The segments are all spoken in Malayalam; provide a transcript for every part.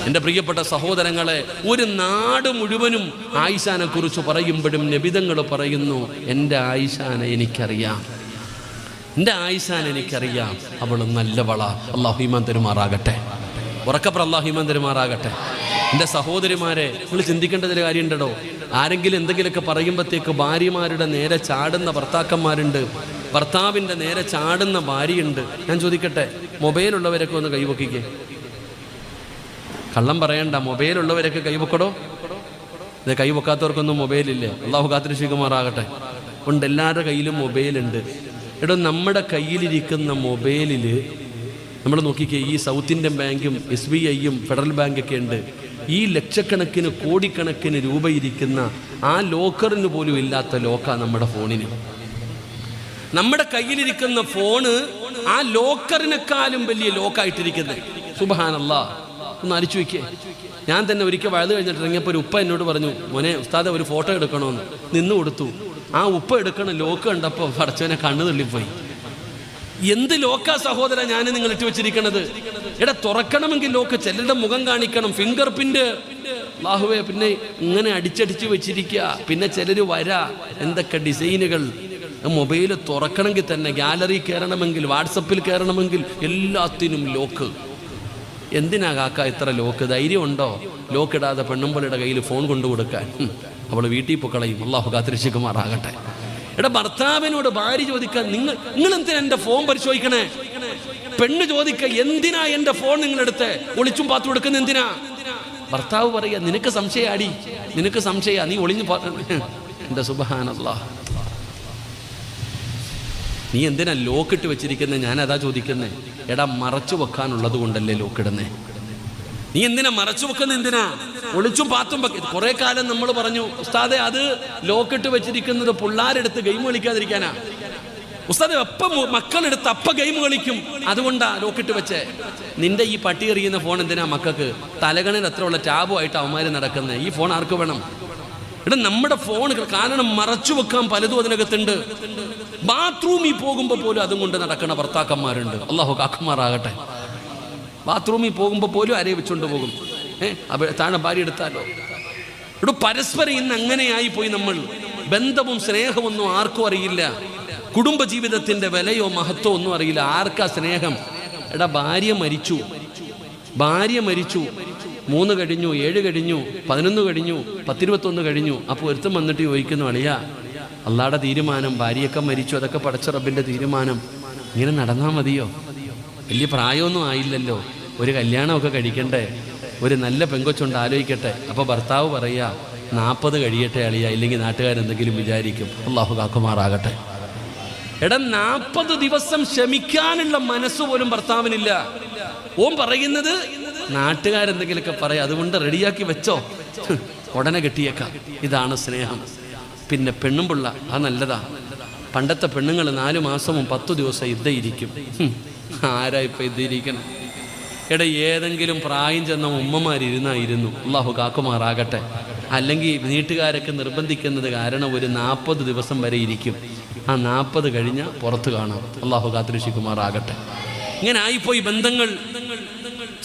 എൻ്റെ പ്രിയപ്പെട്ട സഹോദരങ്ങളെ, ഒരു നാട് മുഴുവനും ആയിഷാനെ കുറിച്ച് പറയുമ്പോഴും നബിതങ്ങൾ പറയുന്നു, എൻ്റെ ആയിഷാനെ എനിക്കറിയാം, എൻ്റെ ആയിഷാനെ എനിക്കറിയാം, അവൾ നല്ലവളാ. അല്ലാഹു ഈമാൻ തരുമാറാകട്ടെ. ഉറക്കപ്പുറം അല്ലാഹു ഈമാൻ തരുമാറാകട്ടെ. എൻ്റെ സഹോദരിമാരെ, നിങ്ങൾ ചിന്തിക്കേണ്ടതൊരു കാര്യമുണ്ടോ? ആരെങ്കിലും എന്തെങ്കിലുമൊക്കെ പറയുമ്പോഴത്തേക്ക് ഭാര്യമാരുടെ നേരെ ചാടുന്ന ഭർത്താക്കന്മാരുണ്ട്, ഭർത്താവിൻ്റെ നേരെ ചാടുന്ന ഭാര്യയുണ്ട്. ഞാൻ ചോദിക്കട്ടെ, മൊബൈലുള്ളവരൊക്കെ ഒന്ന് കൈവക്കിക്കേ. കള്ളം പറയണ്ട, മൊബൈലുള്ളവരൊക്കെ കൈവക്കടോ. ഇത് കൈവക്കാത്തവർക്കൊന്നും മൊബൈലില്ലേ? അള്ളാഹു കാത്തിരക്ഷിക്കുമാറാകട്ടെ. ഉണ്ട്, എല്ലാവരുടെ കയ്യിലും മൊബൈലുണ്ട്. എടോ, നമ്മുടെ കയ്യിലിരിക്കുന്ന മൊബൈലിൽ നമ്മൾ നോക്കിക്കേ, ഈ സൗത്ത് ഇന്ത്യൻ ബാങ്കും SBIയും ഫെഡറൽ ബാങ്കൊക്കെ ഉണ്ട്. ഈ ലക്ഷക്കണക്കിന് കോടിക്കണക്കിന് രൂപ ഇരിക്കുന്ന ആ ലോക്കറിന് പോലും ഇല്ലാത്ത ലോക്കാ നമ്മുടെ ഫോണിന്. നമ്മുടെ കയ്യിലിരിക്കുന്ന ഫോണ് ആ ലോക്കറിനെക്കാളും വലിയ ലോക്കായിട്ടിരിക്കുന്നത്. സുബ്ഹാനല്ലാഹ്. ഒന്ന് അരിച്ചു വയ്ക്കേ. ഞാൻ തന്നെ ഒരിക്കൽ വഴുത് കഴിഞ്ഞിട്ട് ഇറങ്ങിയപ്പോൾ ഒരു ഉപ്പ എന്നോട് പറഞ്ഞു, മോനെ ഉസ്താദെ ഒരു ഫോട്ടോ എടുക്കണമെന്ന്. നിന്ന് കൊടുത്തു. ആ ഉപ്പ എടുക്കണ ലോക്ക് കണ്ടപ്പോൾ പടച്ചവനെ കണ്ണു തള്ളിപ്പോയി. എന്ത് ലോക്കാ സഹോദര ഞാൻ നിങ്ങൾ ഇട്ട് വെച്ചിരിക്കണത്? എടാ, തുറക്കണമെങ്കിൽ ലോക്ക്, ചിലരുടെ മുഖം കാണിക്കണം, ഫിംഗർ പ്രിന്റ്. അല്ലാഹുവേ, പിന്നെ ഇങ്ങനെ അടിച്ചടിച്ച് വെച്ചിരിക്കുക. പിന്നെ ചിലർ വരാ, എന്തൊക്കെ ഡിസൈനുകൾ. മൊബൈൽ തുറക്കണമെങ്കിൽ തന്നെ, ഗാലറി കയറണമെങ്കിൽ, വാട്സപ്പിൽ കയറണമെങ്കിൽ എല്ലാത്തിനും ലോക്ക്. എന്തിനാ കാക്ക ഇത്ര ലോക്ക്? ധൈര്യമുണ്ടോ ലോക്കിടാതെ പെണ്ണുമ്പളുടെ കയ്യിൽ ഫോൺ കൊണ്ടു കൊടുക്കാൻ? അവൾ വീട്ടിൽ പൊക്കളയും. അല്ലാഹു കാത്തിരക്ഷിക്കുമാറാകട്ടെ. എടാ, ഭർത്താവിനോട് ഭാര്യ ചോദിക്കാൻ, നിങ്ങൾ എന്തിനാ എൻ്റെ ഫോൺ പരിശോധിക്കണേ? പെണ്ണ് ചോദിക്ക, എന്തിനാ എൻ്റെ ഫോൺ നിങ്ങളെടുത്ത് ഒളിച്ചും പാത്തു കൊടുക്കുന്ന എന്തിനാ? ഭർത്താവ് പറയാ, നിനക്ക് സംശയാടി, നിനക്ക് സംശയ, നീ ഒളിഞ്ഞു എൻ്റെ സുബ്ഹാനല്ലാഹ്. നീ എന്തിനാ ലോക്കിട്ട് വെച്ചിരിക്കുന്നത്? ഞാൻ അതാ ചോദിക്കുന്നത്. എടാ, മറച്ചു വെക്കാനുള്ളത് കൊണ്ടല്ലേ ലോക്കിടുന്നേ? നീ എന്തിനാ മറച്ചു വെക്കുന്നത്? എന്തിനാ ഒളിച്ചും പാത്തും? കുറെ കാലം നമ്മൾ പറഞ്ഞു, ഉസ്താദെ അത് ലോക്കിട്ട് വെച്ചിരിക്കുന്നത് പിള്ളാരെടുത്ത് ഗെയിം കളിക്കാതിരിക്കാനാ. ഉസ്താദെ അപ്പം മക്കളെടുത്ത് അപ്പ ഗെയിം കളിക്കും, അതുകൊണ്ടാ ലോക്കിട്ട് വെച്ചേ. നിന്റെ ഈ പട്ടി എറിയുന്ന ഫോൺ എന്തിനാ മക്കൾക്ക്? തലകണിൽ എത്ര ഉള്ള ടാബുമായിട്ട് അവന്മാര് നടക്കുന്നത്. ഈ ഫോൺ ആർക്ക് വേണം? എടാ, നമ്മുടെ ഫോൺ കാരണം മറച്ചു വെക്കാൻ പലതും അതിനകത്തുണ്ട്. ബാത്റൂമിൽ പോകുമ്പോൾ പോലും അതും കൊണ്ട് നടക്കണ ഭർത്താക്കന്മാരുണ്ട്. അല്ലാഹു കാക്കുമാറാകട്ടെ. ബാത്റൂമിൽ പോകുമ്പോൾ പോലും അരയെ വെച്ചുകൊണ്ട് പോകും. താഴെ ഭാര്യ എടുത്താലോ? ഇവിടെ പരസ്പരം ഇന്ന് അങ്ങനെയായി പോയി. നമ്മൾ ബന്ധവും സ്നേഹമൊന്നും ആർക്കും അറിയില്ല. കുടുംബജീവിതത്തിന്റെ വിലയോ മഹത്വമോ ഒന്നും അറിയില്ല. ആർക്കാ സ്നേഹം? എടാ, ഭാര്യ മരിച്ചു, 3 കഴിഞ്ഞു, 7 കഴിഞ്ഞു, 11 കഴിഞ്ഞു, 10-21 കഴിഞ്ഞു. അപ്പോൾ ഒരുത്തം വന്നിട്ട് ചോദിക്കുന്നു, അളിയാ, അള്ളാടെ തീരുമാനം, ഭാര്യയൊക്കെ മരിച്ചു, അതൊക്കെ പടച്ച റബ്ബിൻ്റെ തീരുമാനം, ഇങ്ങനെ നടന്നാൽ മതിയോ? വലിയ പ്രായമൊന്നും ആയില്ലല്ലോ, ഒരു കല്യാണമൊക്കെ കഴിക്കണ്ടേ, ഒരു നല്ല പെങ്കൊച്ചുണ്ട്, ആലോചിക്കട്ടെ. അപ്പോൾ ഭർത്താവ് പറയുക, 40 കഴിയട്ടെ അളിയ, ഇല്ലെങ്കിൽ നാട്ടുകാരെന്തെങ്കിലും വിചാരിക്കും. അല്ലാഹു കാക്കുമാറാകട്ടെ. എടാ, 40 ദിവസം ക്ഷമിക്കാനുള്ള മനസ്സ് പോലും ഭർത്താവിനില്ല. ഓൻ പറയുന്നത് നാട്ടുകാരെന്തെങ്കിലുമൊക്കെ പറയാം, അതുകൊണ്ട് റെഡിയാക്കി വെച്ചോ, ഉടനെ കെട്ടിയേക്കാം. ഇതാണ് സ്നേഹം. പിന്നെ പെണ്ണും പിള്ള, അത് നല്ലതാ. പണ്ടത്തെ പെണ്ണുങ്ങൾ 4 മാസവും 10 ദിവസം യുദ്ധയിരിക്കും. ആരാ ഇപ്പം യുദ്ധയിരിക്കണം? എടാ, ഏതെങ്കിലും പ്രായം ചെന്ന ഉമ്മമാരിരുന്നായിരുന്നു. അല്ലാഹു കാക്കുമാറാകട്ടെ. അല്ലെങ്കിൽ വീട്ടുകാരൊക്കെ നിർബന്ധിക്കുന്നത് കാരണം ഒരു 40 ദിവസം വരെ ഇരിക്കും. ആ 40 കഴിഞ്ഞാൽ പുറത്ത് കാണാം. അല്ലാഹു കാത്തിരക്ഷിക്കുമാറാകട്ടെ. ഇങ്ങനെ ആയിപ്പോയി ബന്ധങ്ങൾ,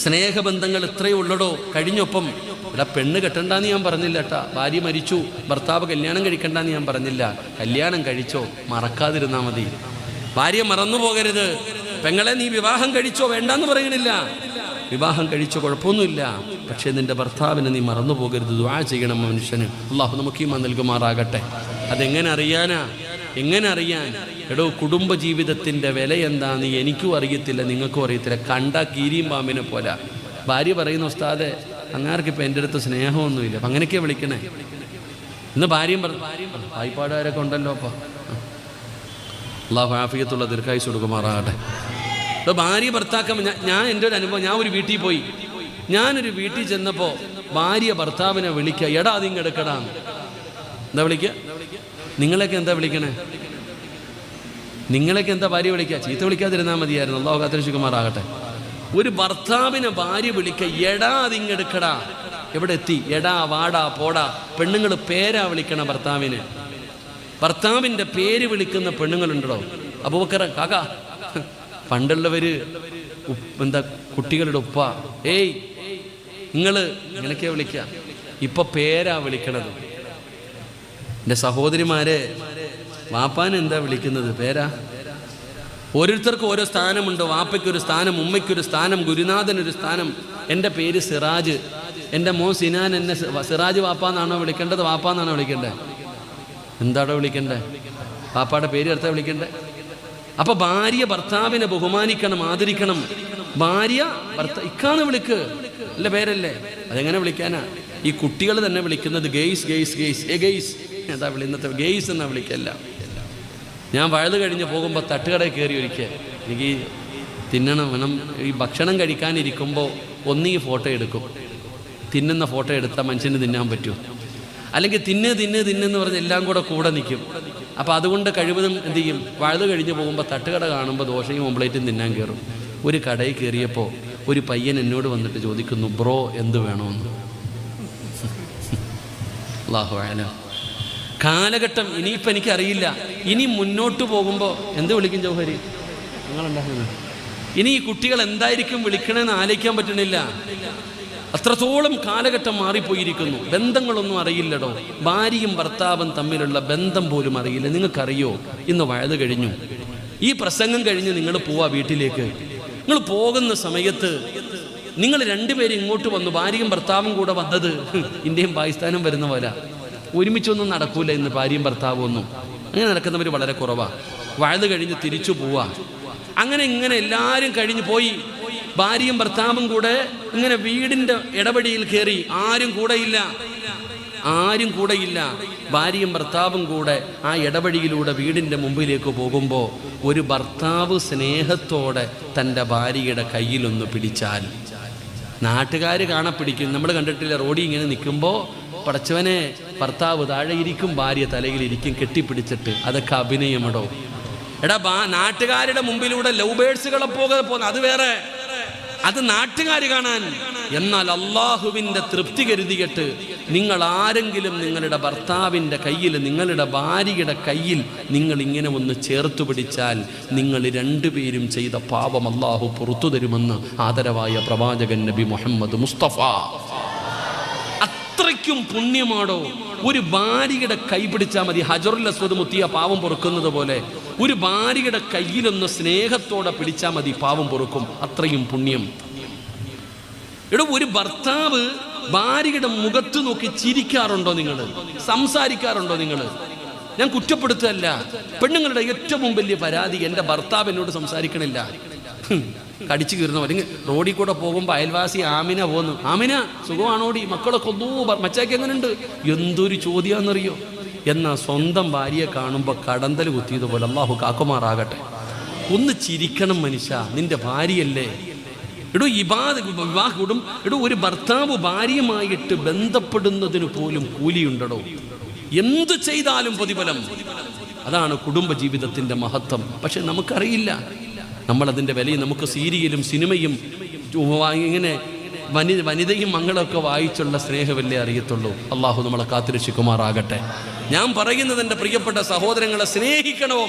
സ്നേഹബന്ധങ്ങൾ ഇത്രയേ ഉള്ളടോ. കഴിഞ്ഞൊപ്പം എടാ, പെണ്ണ് കെട്ടണ്ടെന്ന് ഞാൻ പറഞ്ഞില്ല കേട്ടാ. ഭാര്യ മരിച്ചു, ഭർത്താവ് കല്യാണം കഴിക്കണ്ടെന്ന് ഞാൻ പറഞ്ഞില്ല. കല്യാണം കഴിച്ചോ, മറക്കാതിരുന്നാൽ മതി. ഭാര്യ മറന്നു പോകരുത്. പെങ്ങളെ, നീ വിവാഹം കഴിച്ചോ, വേണ്ടാന്ന് പറയണില്ല. വിവാഹം കഴിച്ചോ, കുഴപ്പമൊന്നുമില്ല. പക്ഷേ നിന്റെ ഭർത്താവിനെ നീ മറന്നു പോകരുത്. ദുആ ചെയ്യണം മനുഷ്യന്. അല്ലാഹു നമുക്ക് ഈമാൻ നൽകുമാറാകട്ടെ. അതെങ്ങനെ അറിയാനാ? എങ്ങനെ അറിയാൻ? എടോ, കുടുംബജീവിതത്തിൻ്റെ വില എന്താന്ന് എനിക്കും അറിയത്തില്ല, നിങ്ങൾക്കും അറിയത്തില്ല. കണ്ടാ കീരിയും പാമ്പിനെ പോലെ. ഭാര്യ പറയുന്നു, ഉസ്താദെ അങ്ങാർക്കിപ്പോൾ എൻ്റെ അടുത്ത് സ്നേഹമൊന്നുമില്ല. അപ്പം അങ്ങനെയൊക്കെയാണ് വിളിക്കണേ. ഇന്ന് ഭാര്യയും വായ്പാടുകാരൊക്കെ ഉണ്ടല്ലോ. അപ്പോൾ അല്ലാഹു ആഫിയത്തുള്ള ദീർഘായുസ്സ് കൊടുക്കുമാറാകട്ടെ. അപ്പോൾ ഭാര്യ ഭർത്താക്കം, ഞാൻ എൻ്റെ ഒരു അനുഭവം, ഞാൻ ഒരു വീട്ടിൽ പോയി. ഞാനൊരു വീട്ടിൽ ചെന്നപ്പോൾ ഭാര്യ ഭർത്താവിനെ വിളിക്കുക, എടാ അതിങ്ങ് എടുക്കടാ. എന്താ വിളിക്കുക? നിങ്ങളൊക്കെ എന്താ വിളിക്കണേ? നിങ്ങളൊക്കെ എന്താ ഭാര്യ വിളിക്കുക? ചീത്ത വിളിക്കാതിരുന്നാൽ മതിയായിരുന്നു. അല്ലാഹു കാത്തിരക്ഷിക്കുമാറാകട്ടെ. ഒരു ഭർത്താവിനെ ഭാര്യ വിളിക്കുക, എടാ അതിങ്ങെടുക്കടാ. എവിടെ എത്തി? എടാ, വാടാ, പോടാ. പെണ്ണുങ്ങൾ പേരാ വിളിക്കണ ഭർത്താവിന്. ഭർത്താവിൻ്റെ പേര് വിളിക്കുന്ന പെണ്ണുങ്ങളുണ്ടോ? അബൂബക്കർ കാക്ക, പണ്ടുള്ളവര് എന്താ കുട്ടികളുടെ ഉപ്പ, ഏയ് നിങ്ങൾ ഇങ്ങനെയൊക്കെ വിളിക്കുക. ഇപ്പം പേരാ വിളിക്കണത്. എൻ്റെ സഹോദരിമാരെ, വാപ്പാൻ എന്താ വിളിക്കുന്നത്? പേരാ. ഓരോരുത്തർക്കും ഓരോ സ്ഥാനമുണ്ട്. വാപ്പയ്ക്കൊരു സ്ഥാനം, ഉമ്മയ്ക്കൊരു സ്ഥാനം, ഗുരുനാഥനൊരു സ്ഥാനം. എൻ്റെ പേര് സിറാജ്, എൻ്റെ മോൻ സിനാൻ എന്നെ സിറാജ് വാപ്പാന്നാണോ വിളിക്കേണ്ടത്, വാപ്പാന്നാണോ വിളിക്കേണ്ടത്? എന്താണോ വിളിക്കേണ്ടത്? വാപ്പാടെ പേര് ചേർത്താ വിളിക്കണ്ടേ? അപ്പൊ ഭാര്യ ഭർത്താവിനെ ബഹുമാനിക്കണം, ആദരിക്കണം. ഭാര്യ ഇക്കാന്ന് വിളിക്ക്, അല്ല പേരല്ലേ? അതെങ്ങനെ വിളിക്കാനാ? ഈ കുട്ടികൾ തന്നെ വിളിക്കുന്നത് ഗെയ്സ് ഗെയ്സ് ഗെയ്സ് ഏ ഗെയ്സ് എന്താ ഇന്നത്തെ ഗെയ്സ് എന്നാ വിളിക്കല്ല. ഞാൻ വഴുത് കഴിഞ്ഞ് പോകുമ്പോൾ തട്ടുകടയിൽ കയറി ഒരിക്കൽ എനിക്ക് തിന്നണം വേണം. ഈ ഭക്ഷണം കഴിക്കാനിരിക്കുമ്പോൾ ഒന്നീ ഫോട്ടോ എടുക്കും. തിന്നുന്ന ഫോട്ടോ എടുത്താൽ മനുഷ്യന് തിന്നാൻ പറ്റുമോ? അല്ലെങ്കിൽ തിന്നെന്ന് പറഞ്ഞ് എല്ലാം കൂടെ നിൽക്കും. അപ്പോൾ അതുകൊണ്ട് കഴിവതും എന്ത് ചെയ്യും, വഴുത് കഴിഞ്ഞ് പോകുമ്പോൾ തട്ടുകട കാണുമ്പോൾ ദോശയും ഓംപ്ലേറ്റും തിന്നാൻ കയറും. ഒരു കടയിൽ കയറിയപ്പോൾ ഒരു പയ്യൻ എന്നോട് വന്നിട്ട് ചോദിക്കുന്നു, ബ്രോ എന്ത് വേണമെന്ന്. അല്ലാഹു അഅലം. കാലഘട്ടം ഇനിയിപ്പോൾ എനിക്കറിയില്ല. ഇനി മുന്നോട്ട് പോകുമ്പോൾ എന്ത് വിളിക്കും ജൗഹരി? നിങ്ങളുണ്ടാകുന്നത് ഇനി ഈ കുട്ടികൾ എന്തായിരിക്കും വിളിക്കണമെന്ന് ആലോചിക്കാൻ പറ്റണില്ല. അത്രത്തോളം കാലഘട്ടം മാറിപ്പോയിരിക്കുന്നു. ബന്ധങ്ങളൊന്നും അറിയില്ലടോ. ഭാര്യയും ഭർത്താവും തമ്മിലുള്ള ബന്ധം പോലും അറിയില്ല. നിങ്ങൾക്കറിയോ, ഇന്ന് വഴുത് കഴിഞ്ഞു, ഈ പ്രസംഗം കഴിഞ്ഞ് നിങ്ങൾ പോവാ വീട്ടിലേക്ക്. നിങ്ങൾ പോകുന്ന സമയത്ത് നിങ്ങൾ രണ്ടുപേരും ഇങ്ങോട്ട് വന്നു, ഭാര്യയും ഭർത്താവും കൂടെ വന്നത് ഇന്ത്യയും പാകിസ്ഥാനും വരുന്ന പോലെ. ഒരുമിച്ചൊന്നും നടക്കൂല ഇന്ന് ഭാര്യയും ഭർത്താവും ഒന്നും. അങ്ങനെ നടക്കുന്നവർ വളരെ കുറവാണ്. വഴുത് കഴിഞ്ഞ് തിരിച്ചു പോവാ. അങ്ങനെ ഇങ്ങനെ എല്ലാവരും കഴിഞ്ഞു പോയി. ഭാര്യയും ഭർത്താവും കൂടെ ഇങ്ങനെ വീടിൻ്റെ ഇടപെടിയിൽ കയറി. ആരും കൂടെയില്ല. ഭാര്യയും ഭർത്താവും കൂടെ ആ ഇടവഴിയിലൂടെ വീടിൻ്റെ മുമ്പിലേക്ക് പോകുമ്പോൾ ഒരു ഭർത്താവ് സ്നേഹത്തോടെ തൻ്റെ ഭാര്യയുടെ കയ്യിലൊന്ന് പിടിച്ചാൽ നാട്ടുകാർ പിടിക്കും. നമ്മൾ കണ്ടിട്ടില്ല, റോഡിൽ ഇങ്ങനെ നിൽക്കുമ്പോൾ പടച്ചവനെ ഭർത്താവ് താഴെ ഇരിക്കും, ഭാര്യ തലയിലിരിക്കും കെട്ടിപ്പിടിച്ചിട്ട്. അതൊക്കെ അഭിനയമടോ. നാട്ടുകാരുടെ മുമ്പിലൂടെ ലവ് ബേഴ്സുകളെ പോകുന്ന അത് വേറെ, അത് നാട്ടുകാർ കാണാൻ. എന്നാൽ അള്ളാഹുവിൻ്റെ തൃപ്തി കരുതിയിട്ട് നിങ്ങൾ ആരെങ്കിലും നിങ്ങളുടെ ഭർത്താവിൻ്റെ കയ്യിൽ, നിങ്ങളുടെ ഭാര്യയുടെ കയ്യിൽ നിങ്ങൾ ഇങ്ങനെ ഒന്ന് ചേർത്ത് പിടിച്ചാൽ നിങ്ങൾ രണ്ടുപേരും ചെയ്ത പാപം അള്ളാഹു പുറത്തു തരുമെന്ന് ആദരവായ പ്രവാചകൻ നബി മുഹമ്മദ് മുസ്തഫ. അത്രയ്ക്കും പുണ്യമാണോ? ഒരു ഭാര്യയുടെ കൈ പിടിച്ചാൽ മതി. ഹജറുൽ അസ്വദ് മുത്തിയ പാവം പൊറുക്കുന്നത് പോലെ ഒരു ഭാര്യയുടെ കയ്യിലൊന്ന് സ്നേഹത്തോടെ പിടിച്ചാൽ മതി, പാവം പൊറുക്കും. അത്രയും പുണ്യം. ഒരു ഭർത്താവ് ഭാര്യയുടെ മുഖത്ത് നോക്കി ചിരിക്കാറുണ്ടോ? നിങ്ങൾ സംസാരിക്കാറുണ്ടോ? നിങ്ങൾ ഞാൻ കുറ്റപ്പെടുത്തല്ല. പെണ്ണുങ്ങളുടെ ഏറ്റവും വലിയ പരാതി, എൻ്റെ ഭർത്താവ് എന്നോട് സംസാരിക്കണില്ല. കടിച്ചു കീറുന്ന അല്ലെങ്കിൽ റോഡിൽ കൂടെ പോകുമ്പോൾ അയൽവാസി ആമിന പോന്നു, ആമിന സുഖമാണോടി, മക്കളൊക്കെ ഒന്നൂ മച്ചാക്കി എങ്ങനെയുണ്ട്? എന്തൊരു ചോദ്യമാണെന്നറിയോ? എന്നാൽ സ്വന്തം ഭാര്യയെ കാണുമ്പോൾ കടന്തൽ കുത്തിയതുപോലെ. അല്ലാഹു കാക്കുമാറാകട്ടെ. ഒന്ന് ചിരിക്കണം മനുഷ്യ, നിന്റെ ഭാര്യയല്ലേ. വിവാഹം ഒരു ഭർത്താവ് ഭാര്യയുമായിട്ട് ബന്ധപ്പെടുന്നതിന് പോലും കൂലിയുണ്ടോ? എന്തു ചെയ്താലും പ്രതിഫലം. അതാണ് കുടുംബ ജീവിതത്തിൻ്റെ മഹത്വം. പക്ഷെ നമുക്കറിയില്ല, നമ്മളതിൻ്റെ വിലയും. നമുക്ക് സീരിയലും സിനിമയും ഇങ്ങനെ വനിതയും മംഗളമൊക്കെ വായിച്ചുള്ള സ്നേഹമല്ലേ അറിയത്തുള്ളൂ. അള്ളാഹു നമ്മളെ കാത്തിരക്ഷിക്കുമാറാകട്ടെ. ഞാൻ പറയുന്നത്, എൻ്റെ പ്രിയപ്പെട്ട സഹോദരങ്ങളെ,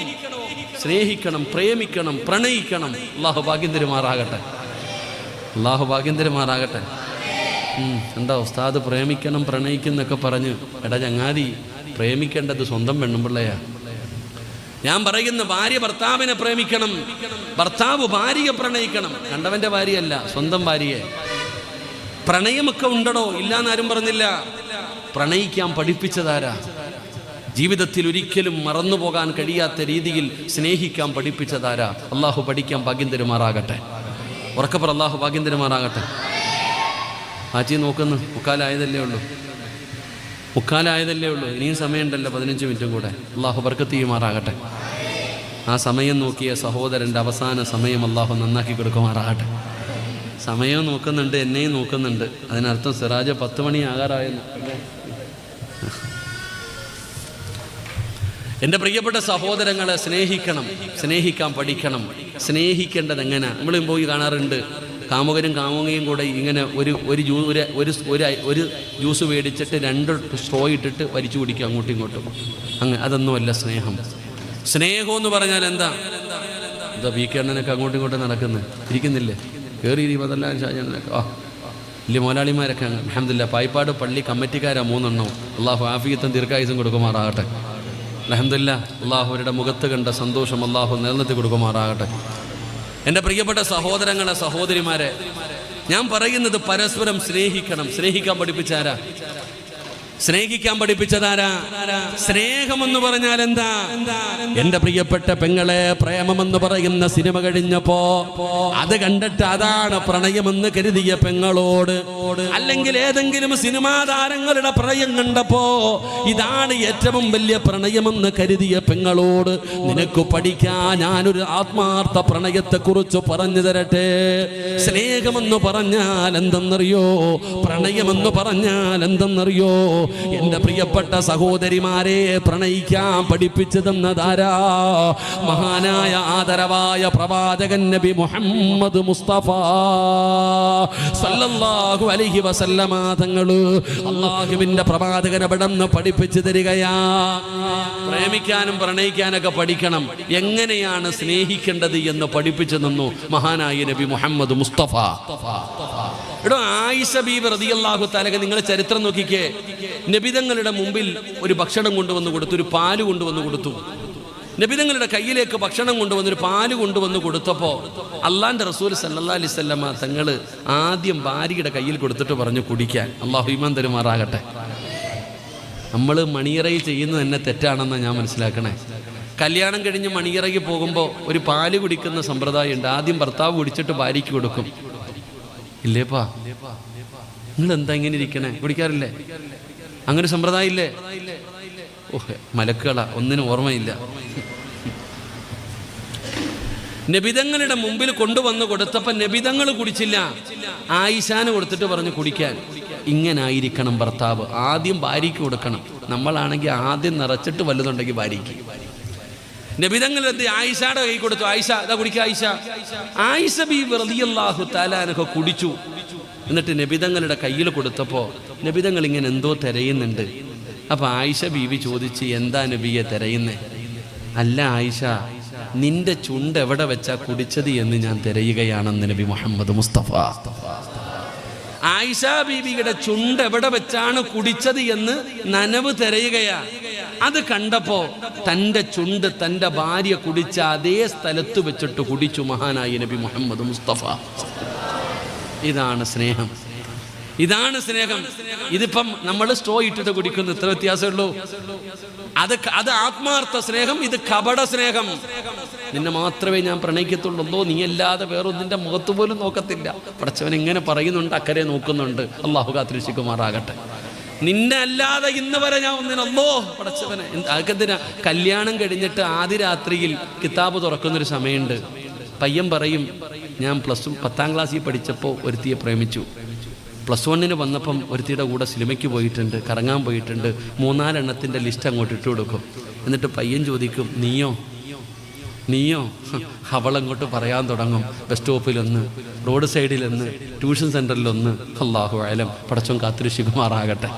സ്നേഹിക്കണം, പ്രേമിക്കണം, പ്രണയിക്കണം. അള്ളാഹു ഭാഗ്യം തരുമാറാകട്ടെ. എന്താ ഉസ്താദ് പ്രേമിക്കണം പ്രണയിക്കുന്നൊക്കെ പറഞ്ഞ്? എടാ ചങ്ങാതി, പ്രേമിക്കേണ്ടത് സ്വന്തം പെണ്ണുമ്പിള്ളയാ. ഞാൻ പറയുന്ന ഭാര്യ ഭർത്താവിനെ പ്രേമിക്കണം, ഭർത്താവ് ഭാര്യയെ പ്രണയിക്കണം. കണ്ടവൻ്റെ ഭാര്യയല്ല, സ്വന്തം ഭാര്യയെ. പ്രണയമൊക്കെ ഉണ്ടടോ, ഇല്ലാന്നാരും പറഞ്ഞില്ല. പ്രണയിക്കാൻ പഠിപ്പിച്ചതാരാ? ജീവിതത്തിൽ ഒരിക്കലും മറന്നു പോകാൻ കഴിയാത്ത രീതിയിൽ സ്നേഹിക്കാൻ പഠിപ്പിച്ചതാരാ? അള്ളാഹു പഠിക്കാൻ ഭാഗ്യം തരുമാറാകട്ടെ. ഉറക്കപ്പുറം അള്ളാഹു ഭാഗ്യം തരുമാറാകട്ടെ. ആച്ചി നോക്കുന്നു, മുക്കാലായതല്ലേ ഉള്ളൂ. ഇനിയും സമയമുണ്ടല്ലോ, 15 മിനിറ്റും കൂടെ. അള്ളാഹു ബർക്കത്ത് ചെയ്യുമാറാകട്ടെ. ആ സമയം നോക്കിയ സഹോദരൻ്റെ അവസാന സമയം അള്ളാഹു നന്നാക്കി കൊടുക്കുമാറാകട്ടെ. സമയവും നോക്കുന്നുണ്ട്, എന്നെയും നോക്കുന്നുണ്ട്. അതിനർത്ഥം സിറാജ് 10 മണി ആകാറായെന്ന്. എൻ്റെ പ്രിയപ്പെട്ട സഹോദരങ്ങളെ, സ്നേഹിക്കാൻ പഠിക്കണം. സ്നേഹിക്കേണ്ടത് എങ്ങനെ? നമ്മളും പോയി കാണാറുണ്ട്, കാമുകനും കാമുകയും കൂടെ ഇങ്ങനെ ഒരു ജ്യൂസ് മേടിച്ചിട്ട് 2 സ്ട്രോ ഇട്ടിട്ട് വലിച്ചു കുടിക്കും അങ്ങോട്ടും ഇങ്ങോട്ടും. അതൊന്നുമല്ല സ്നേഹം. സ്നേഹമെന്ന് പറഞ്ഞാൽ എന്താ വി കെ അണ്ണനൊക്കെ അങ്ങോട്ടും ഇങ്ങോട്ടും ഇരിക്കുന്നില്ലേ? കയറി 24 ഷാജാനൊക്കെ വലിയ മോലാളിമാരൊക്കെ അൽഹംദുലില്ലാ പായിപ്പാട് പള്ളി കമ്മിറ്റിക്കാരാ 3 എണ്ണം. അള്ളാഹു ആഫിയത്തും ദീർഘായുസും കൊടുക്കുമാറാകട്ടെ. അൽഹംദുലില്ലാ അള്ളാഹു അവരുടെ മുഖത്ത് കണ്ട സന്തോഷം അള്ളാഹു നിലനിർത്തി കൊടുക്കുമാറാകട്ടെ. എൻ്റെ പ്രിയപ്പെട്ട സഹോദരങ്ങളെ, സഹോദരിമാരെ, ഞാൻ പറയുന്നത് പരസ്പരം സ്നേഹിക്കണം. സ്നേഹിക്കാൻ പഠിപ്പിച്ചാരാ? സ്നേഹിക്കാൻ പഠിപ്പിച്ചതാരാ? സ്നേഹമെന്ന് പറഞ്ഞാൽ എന്താ? എന്റെ പ്രിയപ്പെട്ട പെങ്ങളെ, പ്രേമമെന്ന് പറയുന്ന സിനിമ കഴിഞ്ഞപ്പോ അത് കണ്ടിട്ട് അതാണ് പ്രണയമെന്ന് കരുതിയ പെങ്ങളോട്, അല്ലെങ്കിൽ ഏതെങ്കിലും സിനിമാ താരങ്ങളുടെ പ്രണയം കണ്ടപ്പോ ഇതാണ് ഏറ്റവും വലിയ പ്രണയമെന്ന് കരുതിയ പെങ്ങളോട് നിനക്ക് പഠിക്കാൻ ഞാനൊരു ആത്മാർത്ഥ പ്രണയത്തെ കുറിച്ച് പറഞ്ഞു തരട്ടെ. സ്നേഹമെന്ന് പറഞ്ഞാൽ എന്തെന്നറിയോ? പ്രണയമെന്ന് പറഞ്ഞാൽ എന്തെന്നറിയോ? എന്റെ പ്രിയപ്പെട്ട സഹോദരിമാരെ, പ്രണയിക്കാൻ പഠിപ്പിച്ചു തന്നതാരാ? മഹാനായ ആദരവായ പ്രവാചകൻ നബി മുഹമ്മദ് മുസ്തഫ സല്ലല്ലാഹു അലൈഹി വസല്ലമ തങ്ങള് അല്ലാഹുവിന്റെ പ്രവാചകനെ പെട്ടെന്ന് പഠിപ്പിച്ചു തരികയാ. പ്രേമിക്കാനും പ്രണയിക്കാനൊക്കെ പഠിക്കണം. എങ്ങനെയാണ് സ്നേഹിക്കേണ്ടത് എന്ന് പഠിപ്പിച്ചു തന്നു മഹാനായ നബി മുഹമ്മദ് മുസ്തഫ. എടോ, ആയിഷ ബീബി റളിയല്ലാഹു തആല, നിങ്ങൾ ചരിത്രം നോക്കിക്കേ. നബിതങ്ങളുടെ മുമ്പിൽ ഒരു ഭക്ഷണം കൊണ്ടുവന്ന് കൊടുത്തു, ഒരു പാല് കൊണ്ടുവന്ന് കൊടുത്തു. നബിതങ്ങളുടെ കയ്യിലേക്ക് ഭക്ഷണം കൊണ്ടുവന്ന് ഒരു പാല് കൊണ്ടുവന്ന് കൊടുത്തപ്പോൾ അള്ളാന്റെ റസൂൽ സല്ലല്ലാഹു അലൈഹി വസല്ലമ തങ്ങൾ ആദ്യം ഭാര്യയുടെ കയ്യിൽ കൊടുത്തിട്ട് പറഞ്ഞു കുടിക്കാൻ. അള്ളാഹു ഈമാൻ തരുമാറാകട്ടെ. നമ്മൾ മണിയറയിൽ ചെയ്യുന്നത് തന്നെ തെറ്റാണെന്നാണ് ഞാൻ മനസ്സിലാക്കണേ. കല്യാണം കഴിഞ്ഞ് മണിയറയ്ക്ക് പോകുമ്പോൾ ഒരു പാല് കുടിക്കുന്ന സമ്പ്രദായം ഉണ്ട്. ആദ്യം ഭർത്താവ് കുടിച്ചിട്ട് ഭാര്യയ്ക്ക് കൊടുക്കും. ഇല്ലേപ്പാ, നിങ്ങൾ എന്താ ഇങ്ങനെ ഇരിക്കണേ? കുടിക്കാറില്ലേ? അങ്ങനെ സമ്പ്രദായം ഇല്ലേ? ഓഹ്, മലക്കുകളാ, ഒന്നിനും ഓർമ്മയില്ല. നബിതങ്ങളുടെ മുമ്പിൽ കൊണ്ടുവന്ന് കൊടുത്തപ്പോൾ നബിതങ്ങൾ കുടിച്ചില്ല, ആയിഷാന് കൊടുത്തിട്ട് പറഞ്ഞു കുടിക്കാൻ. ഇങ്ങനായിരിക്കണം ഭർത്താവ്. ആദ്യം ഭാര്യയ്ക്ക് കൊടുക്കണം. നമ്മളാണെങ്കിൽ ആദ്യം നിറച്ചിട്ട് വല്ലതുണ്ടെങ്കിൽ ഭാര്യയ്ക്ക്. നബിതങ്ങൾ എന്ത് ആയിഷയുടെ കൈ കൊടുത്തു. ആയിഷ ഇതാ കുടിക്കുക. ആയിഷ ബീബി റളിയല്ലാഹു തആല അൻഹ കുടിച്ചു. എന്നിട്ട് നബിതങ്ങളുടെ കയ്യിൽ കൊടുത്തപ്പോൾ നബിതങ്ങൾ ഇങ്ങനെ എന്തോ തിരയുന്നുണ്ട്. അപ്പൊ ആയിഷ ബീവി ചോദിച്ച്, എന്താ നബിയെ തിരയുന്നേ? അല്ല ആയിഷ, നിന്റെ ചുണ്ട് എവിടെ വെച്ചാ കുടിച്ചത് എന്ന് ഞാൻ തിരയുകയാണെന്ന് നബി മുഹമ്മദ് മുസ്തഫ. ആയിഷ ബീവിയുടെ ചുണ്ട് എവിടെ വെച്ചാണ് കുടിച്ചത് എന്ന് നനവ് തിരയുകയാ. അത് കണ്ടപ്പോ തന്റെ ചുണ്ട് തന്റെ ഭാര്യ കുടിച്ച അതേ സ്ഥലത്ത് വെച്ചിട്ട് കുടിച്ചു മഹാനായ നബി മുഹമ്മദ് മുസ്തഫ. ഇതാണ് സ്നേഹം. ഇതാണ് സ്നേഹം. ഇതിപ്പം നമ്മൾ സ്ട്രോ ഇട്ടിട്ട് കുടിക്കുന്നു, ഇത്ര വ്യത്യാസമുള്ളൂ. അത് ആത്മാർത്ഥ സ്നേഹം, ഇത് കപട സ്നേഹം. നിന്നെ മാത്രമേ ഞാൻ പ്രണയിക്കത്തുള്ളൂ, നീ അല്ലാതെ വേറൊന്നിന്റെ മുഖത്ത് പോലും നോക്കത്തില്ല. പടച്ചവൻ എങ്ങനെ പറയുന്നുണ്ട്, അക്കരെ നോക്കുന്നുണ്ട്. അള്ളാഹു കാത്തിരക്ഷിക്കുമാറാകട്ടെ. നിന്നെ അല്ലാതെ ഇന്ന് വരെ ഞാൻ ഒന്നിനല്ലോ പടച്ചവനെ. അതൊക്കെന്തിനാ? കല്യാണം കഴിഞ്ഞിട്ട് ആദ്യ രാത്രിയിൽ കിതാബ് തുറക്കുന്നൊരു സമയമുണ്ട്. പയ്യൻ പറയും, ഞാൻ +1 10ാം ക്ലാസ്സിൽ പഠിച്ചപ്പോൾ ഒരുത്തിയെ പ്രേമിച്ചു. +1 വന്നപ്പം ഒരുത്തിയുടെ കൂടെ സിനിമയ്ക്ക് പോയിട്ടുണ്ട്, കറങ്ങാൻ പോയിട്ടുണ്ട്. 3-4 എണ്ണത്തിൻ്റെ ലിസ്റ്റ് അങ്ങോട്ട് ഇട്ട് കൊടുക്കും. എന്നിട്ട് പയ്യൻ ചോദിക്കും, നീയോ? അവളങ്ങോട്ട് പറയാൻ തുടങ്ങും. ബസ് സ്റ്റോപ്പിലൊന്ന്, റോഡ് സൈഡിലൊന്ന്, ട്യൂഷൻ സെൻ്ററിലൊന്ന്. അല്ലാഹു അലം, പടച്ചോൻ കാത്തിരക്ഷിക്കുമാറാകട്ടെ.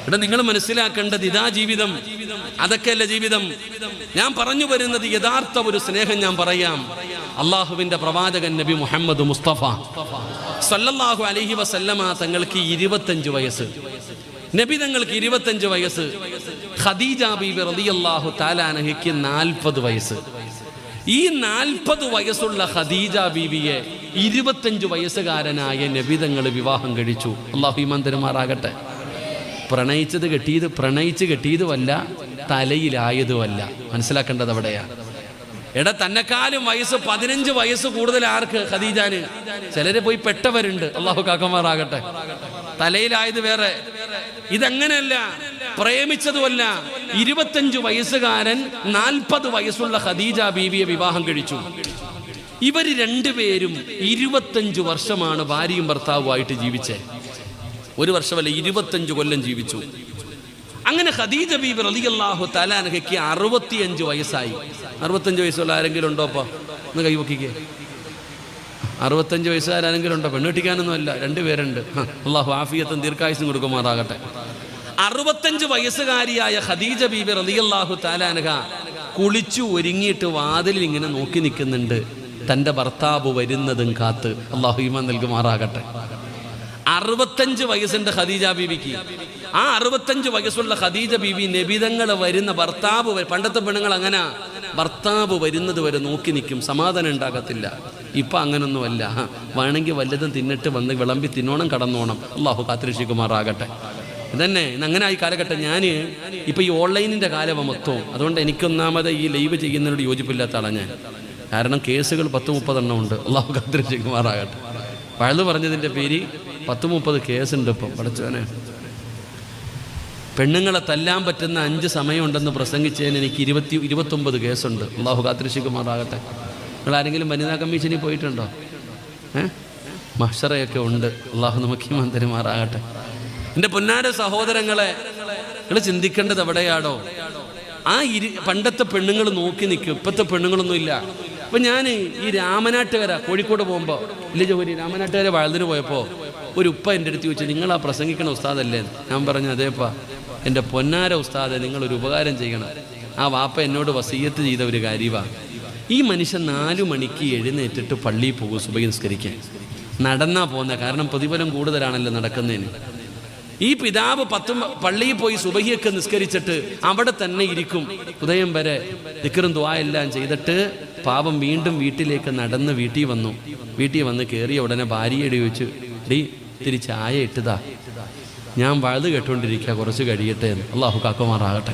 ഇവിടെ നിങ്ങൾ മനസ്സിലാക്കേണ്ടത് ഇതാ ജീവിതം. അതൊക്കെയല്ല ജീവിതം. ഞാൻ പറഞ്ഞു വരുന്നത് യഥാർത്ഥ ഒരു സ്നേഹം ഞാൻ പറയാം. അള്ളാഹുവിന്റെ പ്രവാചകൻ നബി മുഹമ്മദ് മുസ്തഫ സല്ലല്ലാഹു അലൈഹി വസല്ലമ തങ്ങൾക്ക് 25 വയസ്സ്. നബി തങ്ങൾക്ക് 25 വയസ്സ്. ഖദീജ ബീബി റളിയല്ലാഹു തആല അൻഹയ്ക്ക് 40 വയസ്സ്. ഈ 40 വയസ്സുള്ള ഖദീജ ബീവിയെ 25 വയസ്സുകാരനായ നബി തങ്ങൾ വിവാഹം കഴിച്ചു. അല്ലാഹു ഈമാൻ തരുമാറാകട്ടെ. പ്രണയിച്ച് കെട്ടിയതുമല്ല, തലയിലായതുമല്ല. മനസ്സിലാക്കേണ്ടത് അവിടെയാ. എടാ, തന്നെക്കാളും വയസ്സ് 15 വയസ്സ് കൂടുതൽ ആർക്ക്? ഖദീജാന്. ചിലര് പോയി പെട്ടവരുണ്ട്, അള്ളാഹു കാക്കമാറാകട്ടെ. തലയിലായത് വേറെ, ഇതങ്ങനെയല്ല. പ്രേമിച്ചതുമല്ല. 25 വയസ്സുകാരൻ 40 വയസ്സുള്ള ഖദീജ ബീവിയെ വിവാഹം കഴിച്ചു. ഇവര് രണ്ടുപേരും 25 വർഷമാണ് ഭാര്യയും ഭർത്താവുമായിട്ട് ജീവിച്ചേ. 1 വർഷമല്ല, 25 കൊല്ലം ജീവിച്ചു. അങ്ങനെ ഖദീജ ബീബി റളിയല്ലാഹു തആല അൻഹയ്ക്ക് 65 വയസ്സായി. 65 വയസ്സുള്ള ആരെങ്കിലും ഉണ്ടോ? അപ്പോൾ ഒന്ന് കൈവക്കിക്കേ. 65 വയസ്സുകാരെങ്കിലും ഉണ്ടോ? പെണ്ണുട്ടിക്കാനൊന്നും അല്ല, 2 പേരുണ്ട്. അള്ളാഹു ആഫിയത്തും ദീർഘായുസ്സും കൊടുക്കുമാറാകട്ടെ. 65 വയസ്സുകാരിയായ ഖദീജ ബീബി റളിയല്ലാഹു തആല അൻഹ കുളിച്ചു ഒരുങ്ങിയിട്ട് വാതിലിൽ ഇങ്ങനെ നോക്കി നിൽക്കുന്നുണ്ട്, തൻ്റെ ഭർത്താവ് വരുന്നതും കാത്ത്. അള്ളാഹു ഈമാൻ നൽകുമാറാകട്ടെ. 65 വയസ്സുണ്ട് ഖദീജ ബീവിക്ക്. ആ 65 വയസ്സുള്ള ഖദീജ ബീവി നബിതങ്ങൾ വരുന്ന ഭർത്താവ്, പണ്ടത്തെ പെണ്ണുങ്ങൾ അങ്ങനെ ഭർത്താവ് വരുന്നത് വരെ നോക്കി നിൽക്കും, സമാധാനം ഉണ്ടാകത്തില്ല. ഇപ്പം അങ്ങനൊന്നുമല്ല. വേണമെങ്കിൽ വല്ലതും തിന്നിട്ട് വന്ന് വിളമ്പി തിന്നോണം, കടന്നോണം. അള്ളാഹു കാത്തിരക്ഷിക്കുമാറാകട്ടെ. ഇതന്നെ അങ്ങനെ ആയി കാലഘട്ടം. ഞാൻ ഇപ്പം ഈ ഓൺലൈനിൻ്റെ കാലമാണ് മൊത്തവും. അതുകൊണ്ട് എനിക്കൊന്നാമത് ഈ ലൈവ് ചെയ്യുന്നതിനോട് യോജിപ്പില്ലാത്ത ആളാണ് ഞാൻ. കാരണം കേസുകൾ 10-30 ഉണ്ട്. അള്ളാഹു കാത്തിരക്ഷിക്കുമാറാകട്ടെ. വഴുതു പറഞ്ഞതിൻ്റെ പേര് 10-30 കേസുണ്ട് ഇപ്പം. പഠിച്ചവനെ, പെണ്ണുങ്ങളെ തല്ലാൻ പറ്റുന്ന 5 സമയമുണ്ടെന്ന് പ്രസംഗിച്ചതിന് എനിക്ക് 29 കേസുണ്ട്. അള്ളാഹു കാത്തിരക്ഷിക്കുമാറാകട്ടെ. നിങ്ങളാരെങ്കിലും വനിതാ കമ്മീഷനിൽ പോയിട്ടുണ്ടോ? മഹ്ശറയൊക്കെ ഉണ്ട്. അള്ളാഹു നമുക്ക് ഈമാൻ തരുമാറാകട്ടെ. എൻ്റെ പൊന്നാര സഹോദരങ്ങളെ, നിങ്ങൾ ചിന്തിക്കേണ്ടത് എവിടെയാണോ? ആ പണ്ടത്തെ പെണ്ണുങ്ങൾ നോക്കി നിൽക്കും, ഇപ്പോഴത്തെ പെണ്ണുങ്ങളൊന്നും ഇല്ല. അപ്പം ഞാൻ ഈ രാമനാട്ടുകര കോഴിക്കോട് പോകുമ്പോൾ, ഇല്ല ജോലി രാമനാട്ടുകര വഴുതിന് പോയപ്പോൾ ഒരു ഉപ്പ എൻ്റെ അടുത്ത് ചോദിച്ചു, നിങ്ങളാ പ്രസംഗിക്കണ ഉസ്താദല്ലേ? ഞാൻ പറഞ്ഞു, അതേപ്പാ. എൻ്റെ പൊന്നാര ഉസ്താദെ, നിങ്ങളൊരു ഉപകാരം ചെയ്യണം. ആ വാപ്പ എന്നോട് വസീയത്ത് ചെയ്ത ഒരു കാര്യമാണ്. ഈ മനുഷ്യൻ 4 മണിക്ക് എഴുന്നേറ്റിട്ട് പള്ളിയിൽ പോകും സുബഹി നിസ്കരിക്കാൻ. നടന്നാ പോകുന്നത്, കാരണം പ്രതിഫലം കൂടുതലാണല്ലോ നടക്കുന്നതിന്. ഈ പിതാവ് പള്ളിയിൽ പോയി സുബഹിയൊക്കെ നിസ്കരിച്ചിട്ട് അവിടെ തന്നെ ഇരിക്കും ഉദയം വരെ. ദിക്റും ദുആ എല്ലാം ചെയ്തിട്ട് പാപം വീണ്ടും വീട്ടിലേക്ക് നടന്ന് വീട്ടിൽ വന്ന് കയറിയ ഉടനെ ഭാര്യയോട് ചോദിച്ചു, ഡീ ഇത്തിരി ചായ ഇട്ടതാ, ഞാൻ വഴുത് കേട്ടുകൊണ്ടിരിക്കുക, കുറച്ച് കഴിയട്ടെ എന്ന്. അള്ളാഹു കാക്കുമാറാകട്ടെ.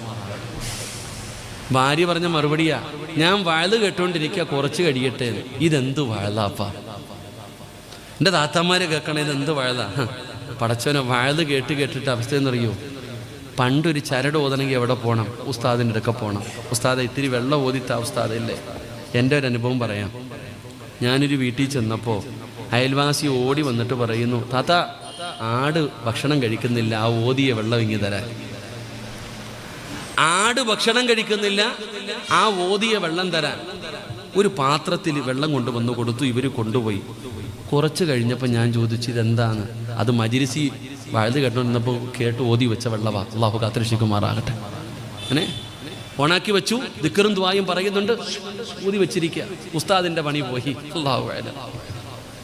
ഭാര്യ പറഞ്ഞ മറുപടിയാ, ഞാൻ വഴുത് കേട്ടുകൊണ്ടിരിക്കുക, കുറച്ച് കഴിയട്ടെ എന്ന്. ഇതെന്ത് വഴുതാപ്പാ? എൻ്റെ താത്തമാര് കേൾക്കണേ, ഇതെന്ത് വഴുതാ? പടച്ചവനെ, വഴുത് കേട്ടിട്ട് അവസ്ഥ എന്നറിയോ? പണ്ടൊരു ചരട് ഓതണമെങ്കിൽ എവിടെ പോകണം? ഉസ്താദിൻ്റെ അടുക്ക പോകണം. ഉസ്താദ് ഇത്തിരി വെള്ളം ഓതിത്ത ഉസ്താദില്ലേ. എൻ്റെ ഒരു അനുഭവം പറയാം. ഞാനൊരു വീട്ടിൽ ചെന്നപ്പോൾ അയൽവാസി ഓടി വന്നിട്ട് പറയുന്നു, താത്ത ആട് ഭക്ഷണം കഴിക്കുന്നില്ല, ആ ഓതിയ വെള്ളം ഇങ്ങി തരാൻ. ആട് ഭക്ഷണം കഴിക്കുന്നില്ല, ആ ഓതിയ വെള്ളം തരാൻ. ഒരു പാത്രത്തിൽ വെള്ളം കൊണ്ടുവന്ന് കൊടുത്തു. ഇവർ കൊണ്ടുപോയി. കുറച്ച് കഴിഞ്ഞപ്പോൾ ഞാൻ ചോദിച്ചു, ഇതെന്താണ്? അത് മജ്‌ലിസി വഴുത് കേട്ടുകൊണ്ടിരുന്നപ്പോൾ കേട്ട് ഓതി വെച്ച വെള്ളവാ. അള്ളാഹു കാത്തിരക്ഷിക്കുമാറാകട്ടെ. അങ്ങനെ ഓണാക്കി വെച്ചു, ദിക്റും ദുആയും പറയുന്നുണ്ട്, ഊതി വെച്ചിരിക്കുക. ഉസ്താദിൻ്റെ പണി പോയി. അള്ളാഹു അഅലം.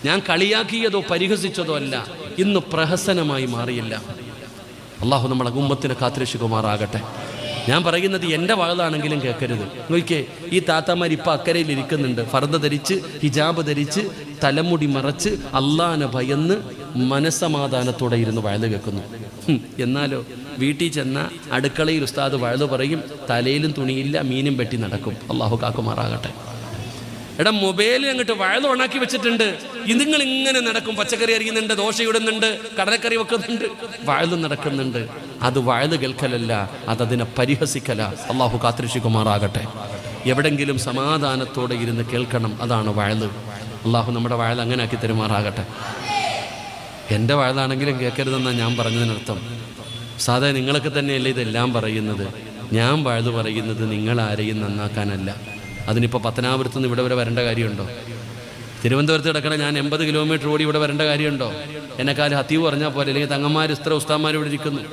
ഞാൻ കളിയാക്കിയതോ പരിഹസിച്ചതോ അല്ല, ഇന്ന് പ്രഹസനമായി മാറിയില്ല. അള്ളാഹു നമ്മളെ ഉമ്മത്തിനെ കാത്തിരക്ഷിക്കുമാറാകട്ടെ. ഞാൻ പറയുന്നത് എൻ്റെ വഴുതാണെങ്കിലും കേൾക്കരുത്. നോക്കിക്കേ, ഈ താത്താമാർ ഇപ്പം അക്കരയിൽ ഇരിക്കുന്നുണ്ട്, ഫർദ ധരിച്ച് ഹിജാബ് ധരിച്ച് തലമുടി മറച്ച് അള്ളാനെ ഭയന്ന് മനസ്സമാധാനത്തോടെ ഇരുന്ന് വഴുത് കേൾക്കുന്നു. എന്നാലോ വീട്ടിൽ ചെന്ന അടുക്കളയിൽ ഉസ്താദ് വഴുത് പറയും, തലയിലും തുണിയില്ല, മീനും വെട്ടി നടക്കും. അള്ളാഹു കാക്കുമാറാകട്ടെ. എടാ, മൊബൈലിൽ അങ്ങോട്ട് വഴുത് ഓണാക്കി വെച്ചിട്ടുണ്ട്, നിങ്ങൾ ഇങ്ങനെ നടക്കും. പച്ചക്കറി അരിയുന്നുണ്ട്, ദോശ ഇടുന്നുണ്ട്, കടലക്കറി വെക്കുന്നുണ്ട്, വഴുത് നടക്കുന്നുണ്ട്. അത് വഴുത് കേൾക്കലല്ല, അതതിനെ പരിഹസിക്കല. അള്ളാഹു കാത്തിരക്ഷിക്കുമാറാകട്ടെ. എവിടെങ്കിലും സമാധാനത്തോടെ ഇരുന്ന് കേൾക്കണം, അതാണ് വഴുത്. അള്ളാഹു നമ്മുടെ വഴുത് അങ്ങനെ ആക്കി തരുമാറാകട്ടെ. എൻ്റെ വഴുതാണെങ്കിലും കേൾക്കരുതെന്നാണ് ഞാൻ പറഞ്ഞതിനർത്ഥം. സാധാരണ നിങ്ങളൊക്കെ തന്നെയല്ലേ ഇതെല്ലാം പറയുന്നത്. ഞാൻ വഴുത് പറയുന്നത് നിങ്ങളാരെയും നന്നാക്കാനല്ല. അതിനിപ്പോൾ പത്തനാപുരത്ത് നിന്ന് ഇവിടെ വരെ വരേണ്ട കാര്യമുണ്ടോ? തിരുവനന്തപുരത്ത് കിടക്കണ ഞാൻ 80 കിലോമീറ്റർ ഓടി ഇവിടെ വരേണ്ട കാര്യമുണ്ടോ? എന്നെക്കാലം ഹത്തീവ് പറഞ്ഞാൽ പോലെ, അല്ലെങ്കിൽ തങ്ങന്മാർ ഇത്ര ഉസ്താന്മാർ ഇവിടെ ഇരിക്കുന്നു.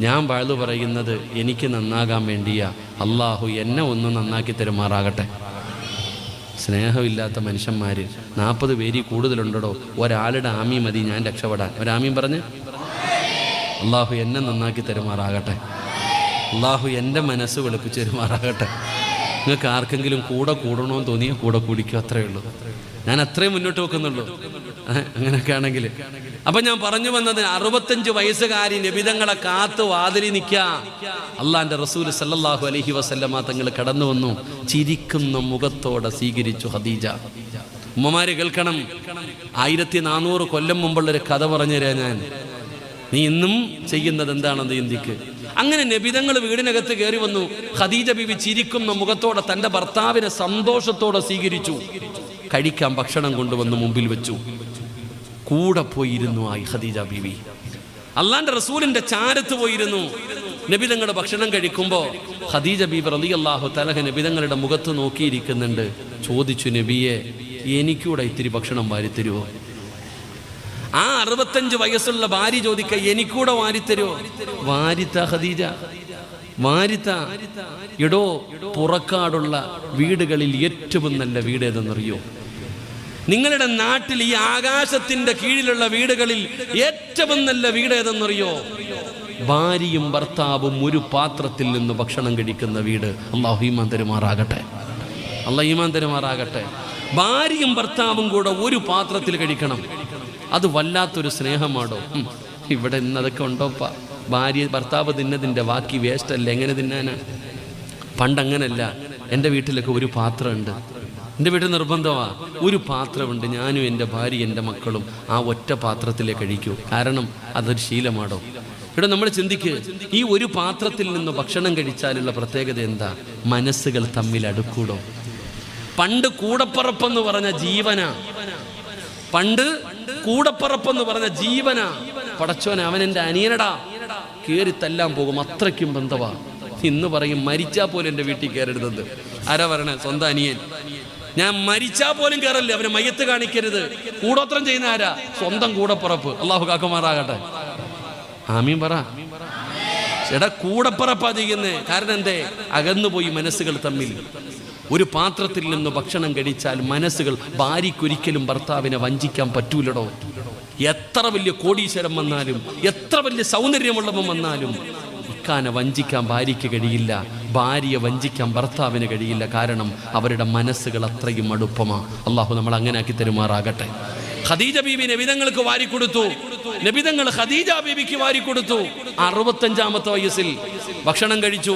ഞാൻ വഴുത് പറയുന്നത് എനിക്ക് നന്നാകാൻ വേണ്ടിയാ. അള്ളാഹു എന്നെ ഒന്ന് നന്നാക്കി തരുമാറാകട്ടെ. സ്നേഹമില്ലാത്ത മനുഷ്യന്മാർ 40 പേരിൽ കൂടുതലുണ്ടോ? ഒരാളുടെ ആമി മതി ഞാൻ രക്ഷപ്പെടാൻ. ഒരാമീൻ പറഞ്ഞ് അള്ളാഹു എന്നെ നന്നാക്കി തരുമാറാകട്ടെ. അള്ളാഹു എൻ്റെ മനസ്സ് വെളുപ്പിച്ച് തരുമാറാകട്ടെ. നിങ്ങൾക്ക് ആർക്കെങ്കിലും കൂടെ കൂടണമെന്ന് തോന്നിയാൽ കൂടെ കൂടിക്കും, അത്രയേ ഉള്ളൂ. ഞാൻ അത്രയും മുന്നോട്ട് വെക്കുന്നുള്ളൂ. അങ്ങനെയൊക്കെ ആണെങ്കിൽ അപ്പം ഞാൻ പറഞ്ഞു വന്നത്, 65 വയസ്സുകാരി നബിതങ്ങളെ കാത്ത് വാതിലി നിൽക്കുക. അള്ളാന്റെ റസൂൽ സല്ലല്ലാഹു അലൈഹി വസല്ലമ തങ്ങൾ കടന്നു വന്നു. ചിരിക്കുന്ന മുഖത്തോടെ സ്വീകരിച്ചു ഖദീജ. ഉമ്മമാര് കേൾക്കണം, 1400 കൊല്ലം മുമ്പുള്ളൊരു കഥ പറഞ്ഞു തരാം ഞാൻ. നീ ഇന്നും ചെയ്യുന്നത് എന്താണെന്ന് ചിന്തിക്ക്. അങ്ങനെ നബിതങ്ങൾ വീടിനകത്ത് കയറി വന്നു. ഖദീജ ബീവി ചിരിക്കുന്ന മുഖത്തോടെ തൻ്റെ ഭർത്താവിനെ സന്തോഷത്തോടെ സ്വീകരിച്ചു. കഴിക്കാൻ ഭക്ഷണം കൊണ്ടുവന്ന് മുമ്പിൽ വെച്ചു. കൂടെ പോയിരുന്നു ആയി ഖദീജ ബീവി. അള്ളാന്റെ റസൂലിന്റെ ചാരത്ത് പോയിരുന്നു. നബിതങ്ങളുടെ ഭക്ഷണം കഴിക്കുമ്പോൾ ഖദീജ ബീവി റളിയല്ലാഹു തആല നബിതങ്ങളുടെ മുഖത്ത് നോക്കിയിരിക്കുന്നുണ്ട്. ചോദിച്ചു, നബിയെ, എനിക്കൂടെ ഇത്തിരി ഭക്ഷണം വാരിത്തരുവോ? ആ 65 വയസ്സുള്ള ഭാര്യ ചോദിക്ക, എനിക്കൂടെ വാരിത്തരുവോ? വാരിത്ത ഖദീജ, വാരിത്ത. എടോ, പുറക്കാടുള്ള വീടുകളിൽ ഏറ്റവും നല്ല വീട് ഏതെന്നറിയോ? നിങ്ങളുടെ നാട്ടിൽ ഈ ആകാശത്തിന്റെ കീഴിലുള്ള വീടുകളിൽ ഏറ്റവും നല്ല വീട് ഏതെന്നറിയോ? ഭാര്യയും ഭർത്താവും ഒരു പാത്രത്തിൽ നിന്ന് ഭക്ഷണം കഴിക്കുന്ന വീട്. അല്ലാഹു ഈമാൻ തരുമാറാകട്ടെ, അല്ലാഹു ഈമാൻ തരുമാറാകട്ടെ. ഭാര്യയും ഭർത്താവും കൂടെ ഒരു പാത്രത്തിൽ കഴിക്കണം. അത് വല്ലാത്തൊരു സ്നേഹമാണോ? ഇവിടെ ഇന്നതൊക്കെ ഉണ്ടോപ്പാ? ഭാര്യ ഭർത്താവ് തിന്നതിൻ്റെ ബാക്കി വേസ്റ്റ് അല്ല, എങ്ങനെ തിന്നാനാ? പണ്ടങ്ങനല്ല. എൻ്റെ വീട്ടിലൊക്കെ ഒരു പാത്രമുണ്ട്. എൻ്റെ വീട്ടിൽ നിർബന്ധമാണ്, ഒരു പാത്രമുണ്ട്. ഞാനും എൻ്റെ ഭാര്യ എൻ്റെ മക്കളും ആ ഒറ്റ പാത്രത്തിലേ കഴിക്കൂ. കാരണം അതൊരു ശീലമാണോ? ഇവിടെ നമ്മൾ ചിന്തിക്ക്, ഈ ഒരു പാത്രത്തിൽ നിന്ന് ഭക്ഷണം കഴിച്ചാലുള്ള പ്രത്യേകത എന്താ? മനസ്സുകൾ തമ്മിൽ അടുക്കൂടോ? പണ്ട് കൂടപ്പറപ്പെന്ന് പറഞ്ഞ ജീവനാ, പണ്ട് കൂടപ്പറപ്പെന്ന് പറഞ്ഞ ജീവനാ. പടച്ചോനെ, അവൻ എൻ്റെ അനിയനടാ, കയറി തല്ലാൻ പോകും, അത്രയ്ക്കും ബന്ധവാ. ഇന്ന് പറയും മരിച്ചാൽ പോലും എൻ്റെ വീട്ടിൽ കയറരുതെന്ന്. ആരാ പറയണേ? സ്വന്തം അനിയൻ. ഞാൻ മരിച്ചാൽ പോലും കയറല്ലേ, അവനെ മയ്യത്ത് കാണിക്കരുത്. കൂടോത്രം ചെയ്യുന്ന ആരാ? സ്വന്തം കൂടപ്പറപ്പ്. അള്ളാഹു കാക്കുമാറാകട്ടെ, ആമീൻ പറ. എടാ, കൂടപ്പറപ്പാ ചെയ്യുന്നേ. കാരണം എന്തേ? അകന്നുപോയി മനസ്സുകൾ തമ്മിൽ. ഒരു പാത്രത്തിൽ നിന്ന് ഭക്ഷണം കഴിച്ചാൽ മനസ്സുകൾ, ഭാര്യയ്ക്കൊരിക്കലും ഭർത്താവിനെ വഞ്ചിക്കാൻ പറ്റൂലടോ. എത്ര വലിയ കോടീശ്വരം വന്നാലും, എത്ര വലിയ സൗന്ദര്യമുള്ളവൻ വന്നാലും ഇക്കാനെ വഞ്ചിക്കാൻ ഭാര്യയ്ക്ക് കഴിയില്ല, ഭാര്യയെ വഞ്ചിക്കാൻ ഭർത്താവിന് കഴിയില്ല. കാരണം അവരുടെ മനസ്സുകൾ അത്രയും അടുപ്പമാണ്. അള്ളാഹു നമ്മൾ അങ്ങനെ ആക്കി തരുമാറാകട്ടെ. ഖദീജ ബീബി നബിതങ്ങൾക്ക് വാരിക്കൊടുത്തു. നബിതങ്ങൾ ഖദീജ ബീബിക്ക് വാരിക്കൊടുത്തു. 65-ാമത്തെ വയസ്സിൽ ഭക്ഷണം കഴിച്ചു.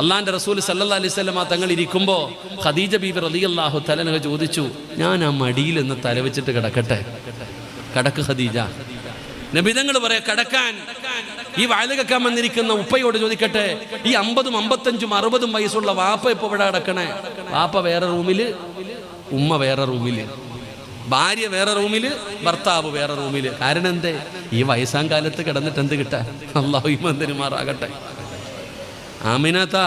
അള്ളാന്റെ റസൂൽ സല്ലല്ലാഹു അലൈഹി വസല്ലം തങ്ങൾ ഇരിക്കുമ്പോൾ ഖദീജ ബീബി റളിയല്ലാഹു തആല അൻഹ ചോദിച്ചു, ഞാൻ ആ മടിയിൽ നിന്ന് തലവെച്ചിട്ട് കിടക്കട്ടെ? കടക്ക് ഖദീജ. നബിതങ്ങൾ പറയാ, കടക്കാൻ. ഈ വയല് കേൾക്കാൻ വന്നിരിക്കുന്ന ഉപ്പയോട് ചോദിക്കട്ടെ, ഈ 50, 55, 60 വയസ്സുള്ള വാപ്പ ഇപ്പൊ ഇവിടെ കിടക്കണേ? വാപ്പ വേറെ റൂമില്, ഉമ്മ വേറെ റൂമില്, ഭാര്യ വേറെ റൂമില്, ഭർത്താവ് വേറെ റൂമില്. കാരണം എന്തേ? ഈ വയസ്സാം കാലത്ത് കിടന്നിട്ട് എന്ത് കിട്ടാൻ? അല്ലാഹു ഈമാൻ തരുമാറാകട്ടെ. ആമിനാത്ത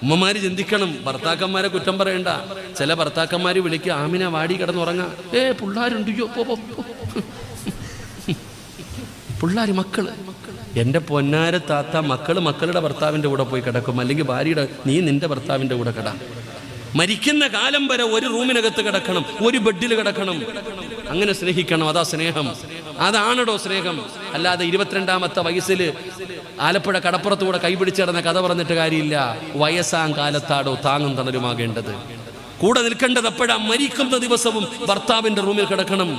ഉമ്മമാര് ചിന്തിക്കണം. ഭർത്താക്കന്മാരെ കുറ്റം പറയണ്ട. ചില ഭർത്താക്കന്മാര് വിളിക്കുക, ആമിന വാടി കിടന്നുറങ്ങാ. പിള്ളേരുണ്ടോ? പിള്ളേര്, മക്കള്. എൻ്റെ പൊന്നാര താത്ത, മക്കളുടെ ഭർത്താവിൻ്റെ കൂടെ പോയി കിടക്കും, അല്ലെങ്കിൽ ഭാര്യയുടെ, നീ നിന്റെ ഭർത്താവിൻ്റെ കൂടെ കിടാം. മരിക്കുന്ന കാലം വരെ ഒരു റൂമിനകത്ത് കിടക്കണം, ഒരു ബെഡിൽ കിടക്കണം. അങ്ങനെ സ്നേഹിക്കണം. അതാ സ്നേഹം, അതാണോ സ്നേഹം. അല്ലാതെ 22-ാമത്തെ വയസ്സിൽ ആലപ്പുഴ കടപ്പുറത്തുകൂടെ കൈപിടിച്ച് കിടന്ന കഥ പറഞ്ഞിട്ട് കാര്യമില്ല. വയസ്സാം കാലത്താടോ താങ്ങും തണലുമാകേണ്ടത്. കൂടെ നിൽക്കേണ്ടത് എപ്പോഴാ? മരിക്കുന്ന ദിവസവും ഭർത്താവിന്റെ റൂമിൽ കിടക്കണം,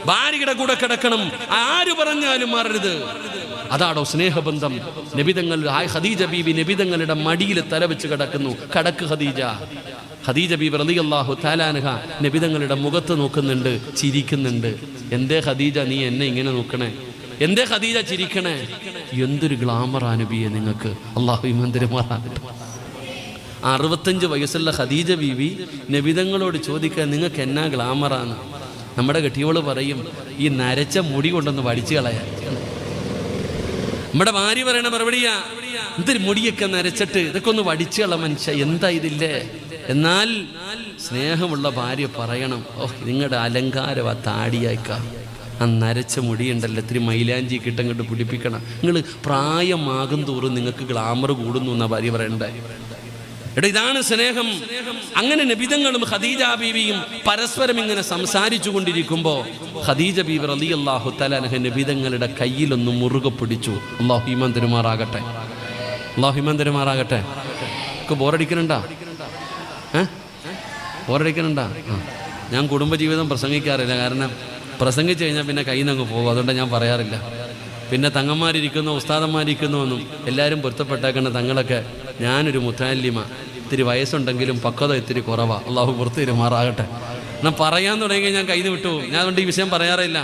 ഭാര്യയുടെ കൂടെ കിടക്കണം. ആര് പറഞ്ഞാലും മാറരുത്. അതാണോ സ്നേഹബന്ധം. നബിതങ്ങൾ, ഖദീജ ബീബി നബിതങ്ങളുടെ മടിയിൽ തലവെച്ച് കിടക്കുന്നു. കടക്ക് ഖദീജ. ഖദീജ ബീബി റളിയല്ലാഹു തആല അൻഹ നബിതങ്ങളുടെ മുഖത്ത് നോക്കുന്നുണ്ട്, ചിരിക്കുന്നുണ്ട്. എന്തേ ഖദീജ നീ എന്നെ ഇങ്ങനെ നോക്കണേ? എന്തേ ഖദീജ ചിരിക്കണേ? എന്തൊരു ഗ്ലാമറാ നബിയെ നിങ്ങൾക്ക്. അല്ലാഹു ഈമാൻ തരുമാറാകട്ടെ. 65 വയസ്സുള്ള ഖദീജ ബീവി നബിതങ്ങളോട് ചോദിക്കുക, നിങ്ങൾക്ക് എന്നാ ഗ്ലാമറാണ്? നമ്മുടെ കെട്ടിയോള് പറയും, ഈ നരച്ച മുടി കൊണ്ടൊന്ന് വടിച്ചു കളയാൻ. നമ്മുടെ ഭാര്യ പറയണ മറുപടിയാ, എന്തൊരു മുടിയൊക്കെ നരച്ചിട്ട് ഇതൊക്കെ ഒന്ന് വടിച്ചു കള മനുഷ്യ, എന്താ ഇതില്ലേ? എന്നാൽ സ്നേഹമുള്ള ഭാര്യ പറയണം, നിങ്ങളുടെ അലങ്കാരം ആ താടിയാക്കാം, ആ നരച്ച മുടിയുണ്ടല്ലോ, ഇത്തിരി മൈലാഞ്ചി കിട്ടങ്ങോട്ട് പിടിപ്പിക്കണം. നിങ്ങൾ പ്രായമാകും തോറും നിങ്ങൾക്ക് ഗ്ലാമർ കൂടുന്നു എന്നാ ഭാര്യ പറയണ്ടേ. എടാ, ഇതാണ് സ്നേഹം. അങ്ങനെ നബിതങ്ങളും ഖദീജ ബീവിയും പരസ്പരം ഇങ്ങനെ സംസാരിച്ചു കൊണ്ടിരിക്കുമ്പോൾ ഖദീജ ബീവി റളിയല്ലാഹു തആല അൻഹ നബിതങ്ങളുടെ കയ്യിലൊന്ന് മുറുകെ പിടിച്ചു. അല്ലാഹു ഈമാൻ തരുമാറാകട്ടെ, അല്ലാഹു ഈമാൻ തരുമാറാകട്ടെ. ബോറടിക്കണുണ്ടാ? ബോറടിക്കണുണ്ടാ? ഞാൻ കുടുംബജീവിതം പ്രസംഗിക്കാറില്ല. കാരണം പ്രസംഗിച്ചു കഴിഞ്ഞാൽ പിന്നെ കയ്യിൽ നിന്ന് അങ്ങ് പോകും. അതുകൊണ്ട് ഞാൻ പറയാറില്ല. പിന്നെ തങ്ങന്മാരിയ്ക്കുന്നു, ഉസ്താദന്മാരിയ്ക്കുന്നുവെന്നും എല്ലാവരും പൊരുത്തപ്പെട്ടേക്കണ തങ്ങളൊക്കെ. ഞാനൊരു മുത്താലിമ, ഇത്തിരി വയസ്സുണ്ടെങ്കിലും പക്വത ഇത്തിരി കുറവാണ്. അള്ളാഹു പുറത്ത് തരുമാറാകട്ടെ. എന്നാൽ പറയാൻ തുടങ്ങി ഞാൻ കയ്യിൽ നിന്ന് വിട്ടു. ഞാൻ അതുകൊണ്ട് ഈ വിഷയം പറയാറില്ല.